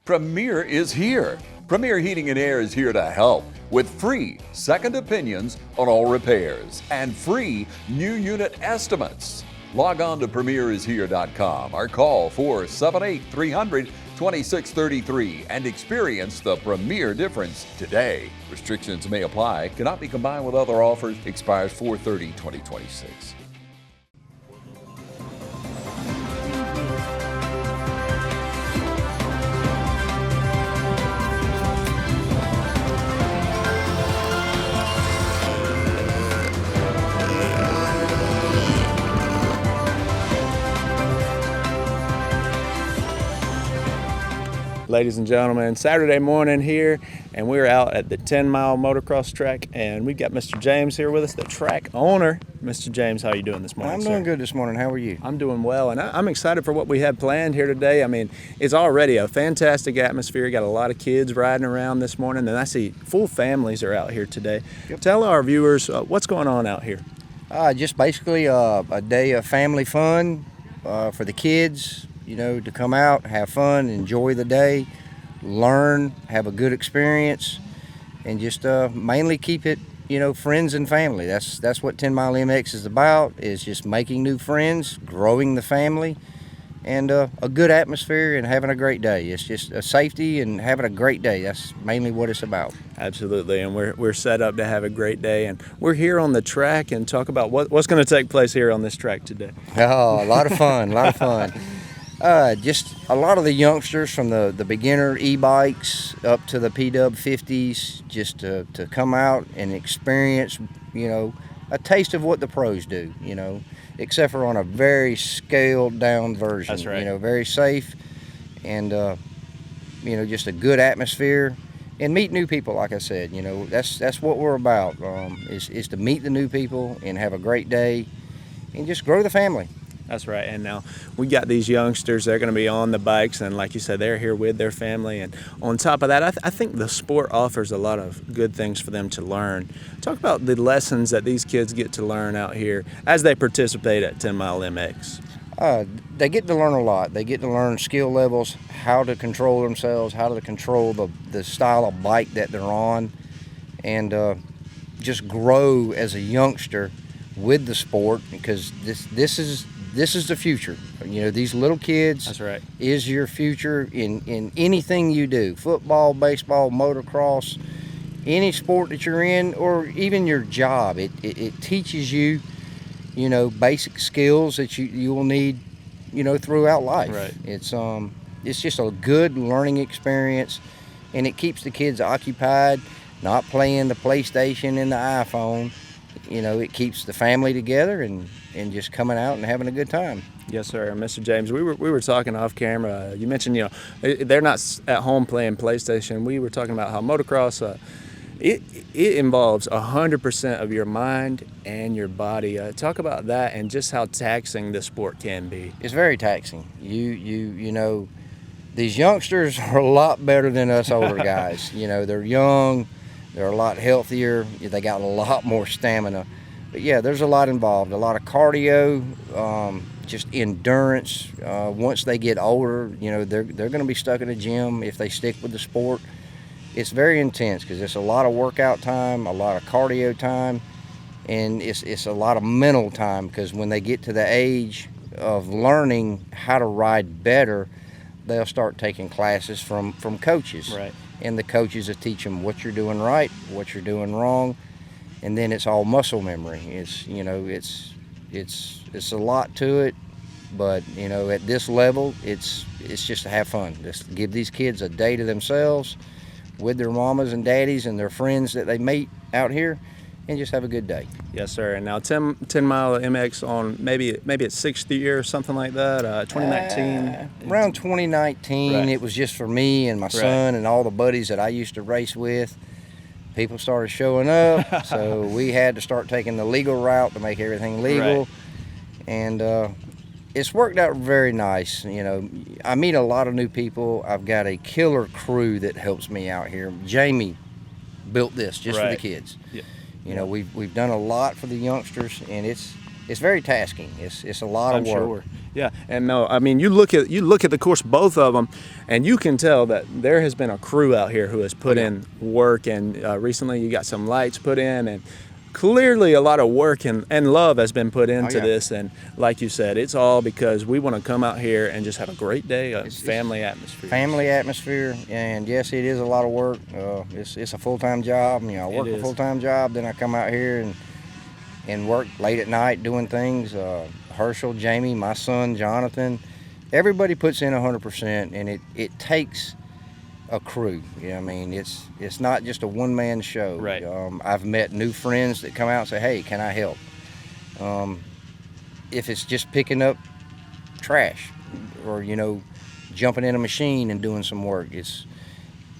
Premier is here. Premier Heating and Air is here to help with free second opinions on all repairs and free new unit estimates. Log on to premierishere.com or call 478-300-2633 and experience the Premier difference today. Restrictions may apply. Cannot be combined with other offers. Expires 4/30/2026. Ladies and gentlemen, Saturday morning here, and we're out at the 10-mile motocross track, and we've got Mr. James here with us, the track owner. Mr. James, how are you doing this morning, I'm sir? doing good this morning. How are you? I'm doing well, and I'm excited for what we have planned here today. I mean, it's already a fantastic atmosphere. Got a lot of kids riding around this morning, and I see full families are out here today. Yep. Tell our viewers what's going on out here. Just basically a day of family fun for the kids, you know, to come out, have fun, enjoy the day, learn, have a good experience, and just mainly keep it, you know, friends and family. That's what 10 Mile MX is about, is just making new friends, growing the family, and a good atmosphere and having a great day. It's just a safety and having a great day. That's mainly what it's about. Absolutely, and we're set up to have a great day, and we're here on the track and talk about what's going to take place here on this track today. Oh, a lot of fun, a lot of fun. Just a lot of the youngsters from the beginner e-bikes up to the PW 50s, just to come out and experience, you know, a taste of what the pros do, you know, except for on a very scaled down version. That's right. You know, very safe, and you know, just a good atmosphere and meet new people. Like I said, you know, that's what we're about, is to meet the new people and have a great day and just grow the family. That's right, and now we got these youngsters. They're going to be on the bikes, and like you said, they're here with their family. And on top of that, I think the sport offers a lot of good things for them to learn. Talk about the lessons that these kids get to learn out here as they participate at 10 Mile MX. They get to learn a lot. They get to learn skill levels, how to control themselves, how to control the style of bike that they're on, and just grow as a youngster with the sport, because this is the future. You know, these little kids. That's right. Is your future in anything you do. Football, baseball, motocross, any sport that you're in, or even your job. It teaches you, you know, basic skills that you will need, you know, throughout life. Right. It's just a good learning experience, and it keeps the kids occupied, not playing the PlayStation and the iPhone. You know, it keeps the family together and just coming out and having a good time. Yes, sir. Mr. James, we were talking off camera. You mentioned, you know, they're not at home playing PlayStation. We were talking about how motocross, it involves 100% of your mind and your body. Talk about that and just how taxing the sport can be. It's very taxing. You know, these youngsters are a lot better than us older guys. You know, they're young. They're a lot healthier. They got a lot more stamina. But yeah, there's a lot involved. A lot of cardio, just endurance. Once they get older, you know, they're going to be stuck in a gym if they stick with the sport. It's very intense because it's a lot of workout time, a lot of cardio time, and it's a lot of mental time, because when they get to the age of learning how to ride better, they'll start taking classes from coaches. Right. And the coaches will teach them what you're doing right, what you're doing wrong, and then it's all muscle memory. It's, you know, it's a lot to it, but you know, at this level, it's just to have fun. Just give these kids a day to themselves with their mamas and daddies and their friends that they meet out here, and just have a good day. Yes, sir. And now 10 Mile MX on maybe its sixth year or something like that, 2019? Around 2019, Right. It was just for me and my son and all the buddies that I used to race with. People started showing up, so we had to start taking the legal route to make everything legal. Right. And it's worked out very nice. You know, I meet a lot of new people. I've got a killer crew that helps me out here. Jamie built this just for the Right. kids. Yeah. You know, we've done a lot for the youngsters, and it's very tasking. It's a lot I'm of work. sure. Yeah, and no, I mean you look at the course, both of them, and you can tell that there has been a crew out here who has put in work. And recently, you got some lights put in, and clearly a lot of work and love has been put into this. And like you said, it's all because we want to come out here and just have a great day, a family atmosphere. Family atmosphere, and yes, it is a lot of work. It's a full-time job. You know, I work a full-time job, then I come out here and work late at night doing things. Herschel, Jamie, my son, Jonathan, everybody puts in 100%, and it takes a crew. I mean, it's not just a one-man show. Right. I've met new friends that come out and say, hey, can I help? If it's just picking up trash or, you know, jumping in a machine and doing some work,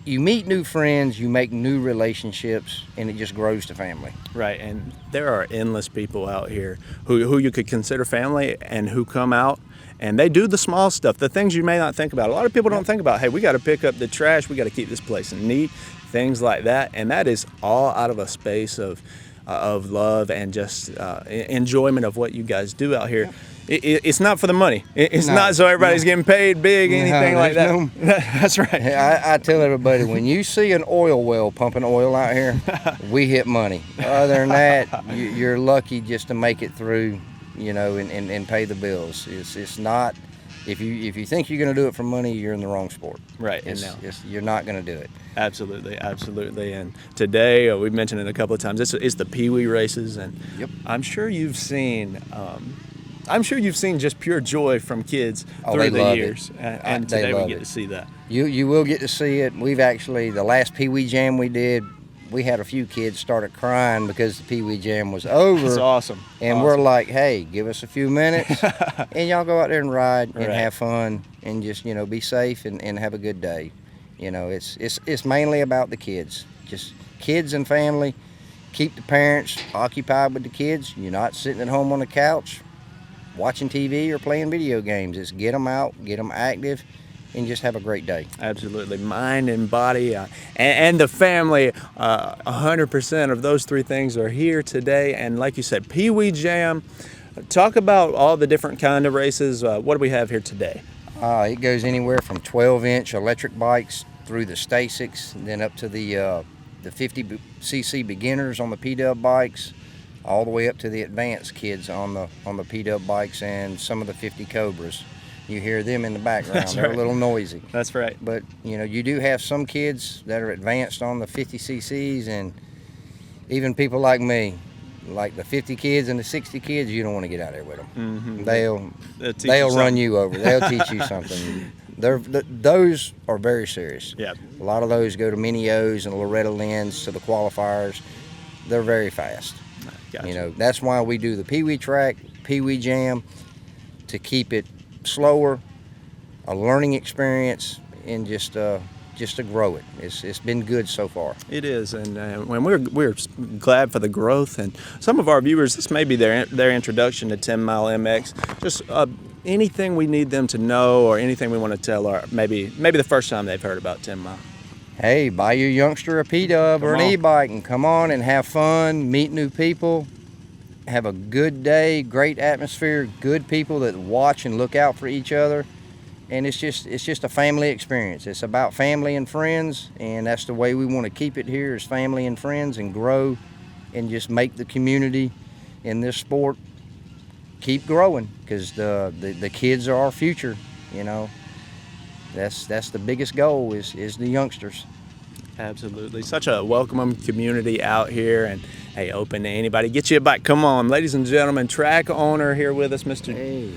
you meet new friends, you make new relationships, and it just grows to family. Right, and there are endless people out here who you could consider family and who come out and they do the small stuff, the things you may not think about. A lot of people don't think about, hey, we got to pick up the trash, we got to keep this place neat, things like that, and that is all out of a space of love and just enjoyment of what you guys do out here. It's not for the money. It's not so everybody's getting paid big, anything like that. That's right. I tell everybody, when you see an oil well pumping oil out here, we hit money. Other than that, you're lucky just to make it through, you know, and pay the bills. It's not. If you think you're going to do it for money, you're in the wrong sport. Right. You're not going to do it. Absolutely, absolutely. And today, we've mentioned it a couple of times, it's the Pee Wee races, and I'm sure you've seen just pure joy from kids through the years. And today we get to see that. You will get to see it. We've actually, the last Pee Wee Jam we did, we had a few kids started crying because the Pee Wee Jam was over. That's awesome. And we're like, hey, give us a few minutes and y'all go out there and ride and have fun and just, you know, be safe and have a good day. You know, it's mainly about the kids. Just kids and family. Keep the parents occupied with the kids. You're not sitting at home on the couch watching TV or playing video games. It's get them out, get them active, and just have a great day. Absolutely. Mind and body and the family, 100% of those three things are here today. And like you said, Pee Wee Jam. Talk about all the different kind of races. What do we have here today? It goes anywhere from 12-inch electric bikes through the Stasics, and then up to the 50cc beginners on the P-Dub bikes, all the way up to the advanced kids on the P-Dub bikes and some of the 50 Cobras. You hear them in the background. They're a little noisy. That's right. But, you know, you do have some kids that are advanced on the 50cc's, and even people like me, like the 50 kids and the 60 kids, you don't want to get out there with them. Mm-hmm. They'll run you over. They'll teach you something. Those are very serious. Yeah. A lot of those go to Mini O's and Loretta Lynn's to the qualifiers. They're very fast. Gotcha. You know, that's why we do the Pee Wee track, Pee Wee Jam, to keep it slower, a learning experience, and just to grow it. It's been good so far. It is, and when we're glad for the growth. And some of our viewers, this may be their introduction to 10 Mile MX. Just anything we need them to know, or anything we want to tell, or maybe the first time they've heard about 10 Mile. Hey, buy your youngster a P-Dub or an e-bike and come on and have fun, meet new people, have a good day, great atmosphere, good people that watch and look out for each other. And it's just a family experience. It's about family and friends, and that's the way we want to keep it here, is family and friends, and grow and just make the community in this sport keep growing, because the kids are our future, you know. That's the biggest goal is the youngsters. Absolutely. Such a welcoming community out here, and hey, open to anybody. Get you a bike. Come on, ladies and gentlemen, track owner here with us, Mr. Hey,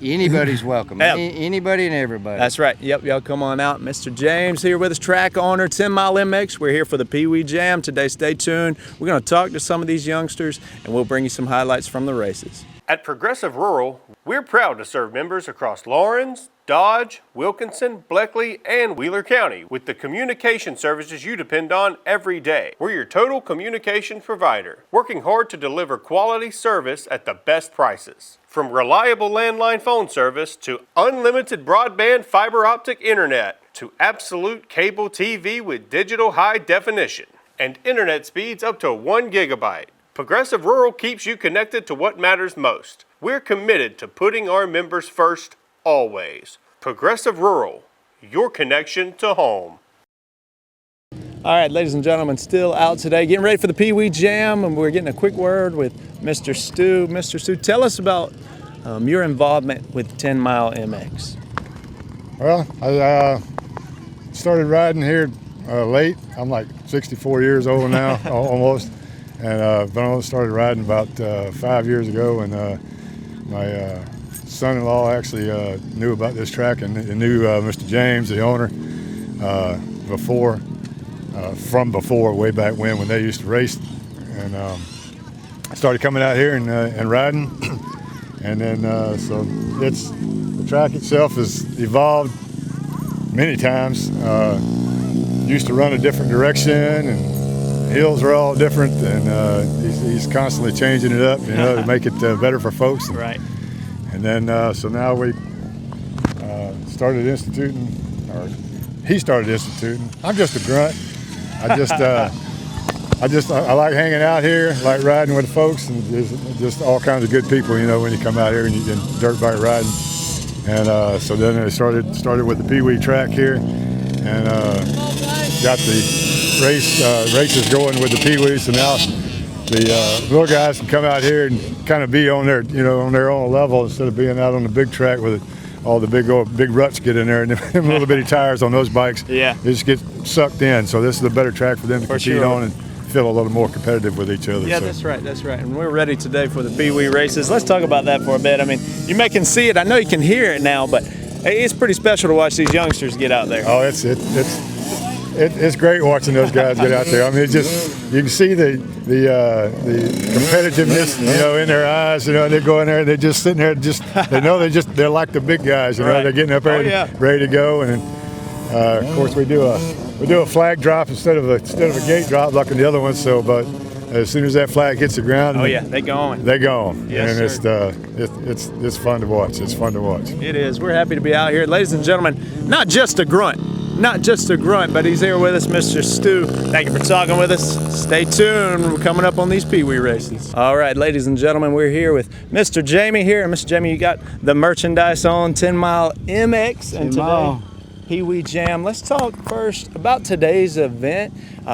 anybody's welcome. Anybody and everybody. That's right. Yep, y'all come on out. Mr. James here with us, track owner, 10 Mile MX. We're here for the Pee Wee Jam today. Stay tuned. We're going to talk to some of these youngsters, and we'll bring you some highlights from the races. At Progressive Rural, we're proud to serve members across Lawrence, Dodge, Wilkinson, Bleckley, and Wheeler County with the communication services you depend on every day. We're your total communications provider, working hard to deliver quality service at the best prices. From reliable landline phone service to unlimited broadband fiber optic internet to absolute cable TV with digital high definition and internet speeds up to 1 gigabyte. Progressive Rural keeps you connected to what matters most. We're committed to putting our members first always. Progressive Rural, your connection to home. All right, ladies and gentlemen, still out today, getting ready for the Pee Wee Jam, and we're getting a quick word with Mr. Stu. Mr. Stu, tell us about your involvement with 10 Mile MX. Well, I started riding here late. I'm like 64 years old now, almost, and but I started riding about 5 years ago, and my son-in-law actually knew about this track and knew Mr. James, the owner, from before, way back when they used to race, and I started coming out here and riding, and then so the track itself has evolved many times. Used to run a different direction, and the hills are all different, and he's constantly changing it up, to make it better for folks. Right. And then so now we started instituting, or he started instituting. I'm just a grunt. I like hanging out here, like riding with the folks, and just all kinds of good people, when you come out here and you get dirt bike riding. And so then I started with the Pee Wee track here, and got the races going with the Pee Wees. So now the little guys can come out here and kind of be on their, on their own level instead of being out on the big track with all the big ruts get in there, and them little bitty tires on those bikes. Yeah. They just get sucked in. So this is a better track for them to compete on and feel a little more competitive with each other. Yeah, so. That's right. And we're ready today for the Pee Wee races. Let's talk about that for a bit. I mean, you may can see it. I know you can hear it now, but it's pretty special to watch these youngsters get out there. Oh, it's great watching those guys get out there. I mean, you can see the competitiveness, in their eyes. They go in there, and they're just sitting there, they know they're like the big guys. Right. They're getting up there, ready to go. And of course, we do a flag drop instead of a gate drop like in the other ones. So, but as soon as that flag hits the ground, they going. They going. Yes, and it's fun to watch. It's fun to watch. It is. We're happy to be out here, ladies and gentlemen. Not just a grunt, but he's here with us, Mr. Stu. Thank you for talking with us. Stay tuned. We're coming up on these Pee Wee races. All right, ladies and gentlemen, we're here with Mr. Jamie here. And Mr. Jamie, you got the merchandise on 10 Mile MX and today Pee Wee Jam. Let's talk first about today's event.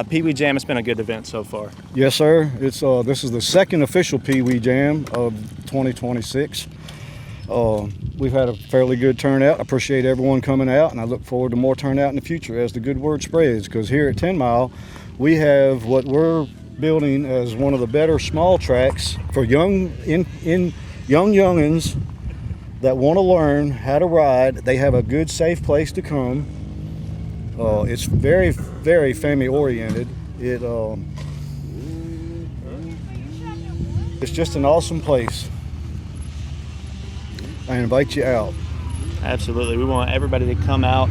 Pee Wee Jam has been a good event so far. Yes, sir. It's this is the second official Pee Wee Jam of 2026. We've had a fairly good turnout. I appreciate everyone coming out, and I look forward to more turnout in the future as the good word spreads, because here at 10 Mile, we have what we're building as one of the better small tracks for youngins that want to learn how to ride. They have a good, safe place to come. It's very, very family oriented. It's just an awesome place. I invite you out. Absolutely. We want everybody to come out.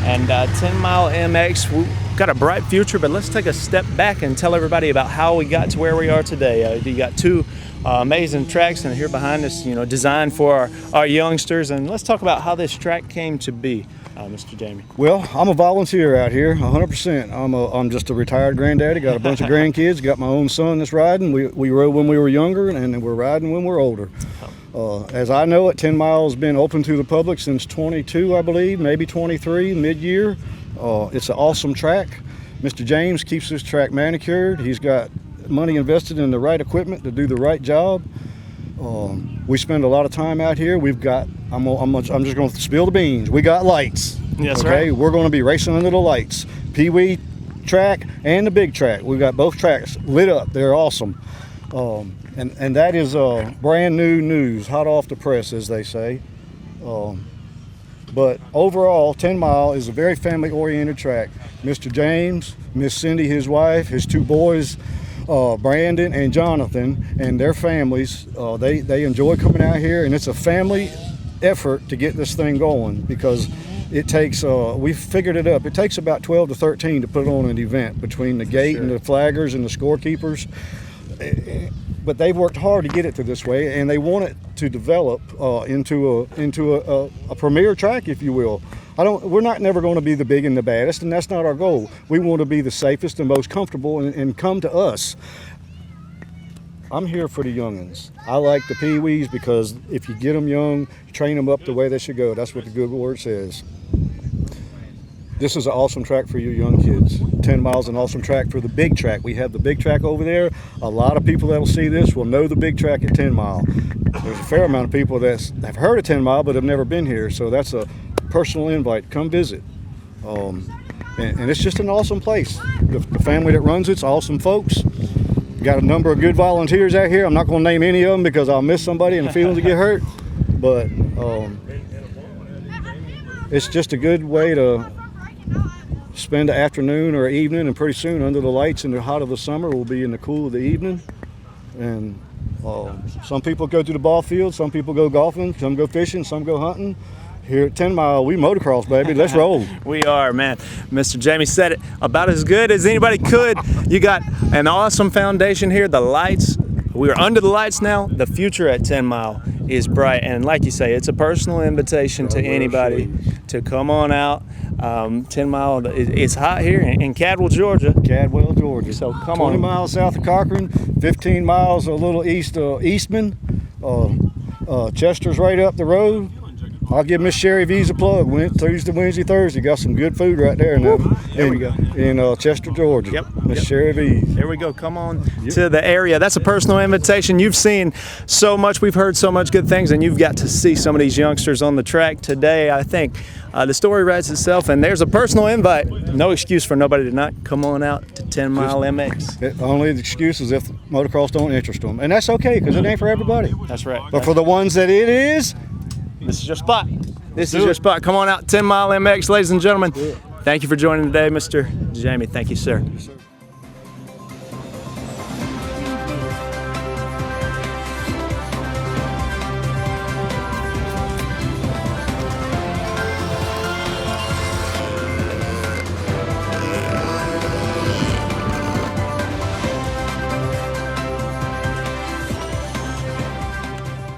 And 10 Mile MX, we've got a bright future, but let's take a step back and tell everybody about how we got to where we are today. You got two amazing tracks, and here behind us, designed for our youngsters. And let's talk about how this track came to be, Mr. Jamie. Well, I'm a volunteer out here, 100%. I'm just a retired granddaddy, got a bunch of grandkids, got my own son that's riding. We rode when we were younger, and we're riding when we're older. As I know it, 10 Mile has been open to the public since 22, I believe, maybe 23, mid-year. It's an awesome track. Mr. James keeps this track manicured. He's got money invested in the right equipment to do the right job. We spend a lot of time out here. We've got, I'm just going to spill the beans. We got lights. Yes, okay? sir. We're going to be racing under the lights. Pee Wee track and the big track. We've got both tracks lit up. They're awesome. And that is brand new news, hot off the press, as they say. But overall, 10 Mile is a very family-oriented track. Mr. James, Miss Cindy, his wife, his two boys, Brandon and Jonathan, and their families, they enjoy coming out here, and it's a family effort to get this thing going, because it takes, we've figured it up, it takes about 12 to 13 to put on an event between the gate and the flaggers and the scorekeepers. But they've worked hard to get it to this way, and they want it to develop into a premier track, if you will. We're not never going to be the big and the baddest, and that's not our goal. We want to be the safest and most comfortable, and come to us. I'm here for the youngins. I like the pee-wees because if you get them young, train them up the way they should go. That's what the good word says. This is an awesome track for you young kids. 10 miles an awesome track for the big track. We have the big track over there. A lot of people that will see this will know the big track at 10 Mile. There's a fair amount of people that have heard of 10 Mile but have never been here, so that's a personal invite. Come visit. And it's just an awesome place. The family that runs it's awesome folks. Got a number of good volunteers out here. I'm not going to name any of them because I'll miss somebody and feelings to get hurt, but it's just a good way to spend the afternoon or evening, and pretty soon under the lights in the hot of the summer we'll be in the cool of the evening. And some people go to the ball field, some people go golfing, some go fishing, some go hunting. Here at 10 Mile, we motocross, baby. Let's roll. We are, man. Mr. Jamie said it about as good as anybody could. You got an awesome foundation here. The lights, we are under the lights now. The future at 10 Mile is bright. And like you say, it's a personal invitation to anybody to come on out. 10 Mile, it's hot here in Cadwell, Georgia. Cadwell, Georgia. So come 20 on. miles south of Cochran, 15 miles a little east of Eastman. Chester's right up the road. I'll give Miss Sherry V's a plug. Tuesday, Wednesday, Thursday. Got some good food right there. There we go. In Chester, Georgia. Yep. Miss Sherry V's. There we go. Come on to the area. That's a personal invitation. You've seen so much. We've heard so much good things, and you've got to see some of these youngsters on the track today. I think the story writes itself, and there's a personal invite. No excuse for nobody to not come on out to 10 Mile MX. The only excuse is if motocross don't interest them, and that's okay because it ain't for everybody. That's right. But for the ones that it is, this is your spot. This is your spot. Come on out, 10 Mile MX, ladies and gentlemen. Thank you for joining today, Mr. Jamie. Thank you, sir. Yes, sir.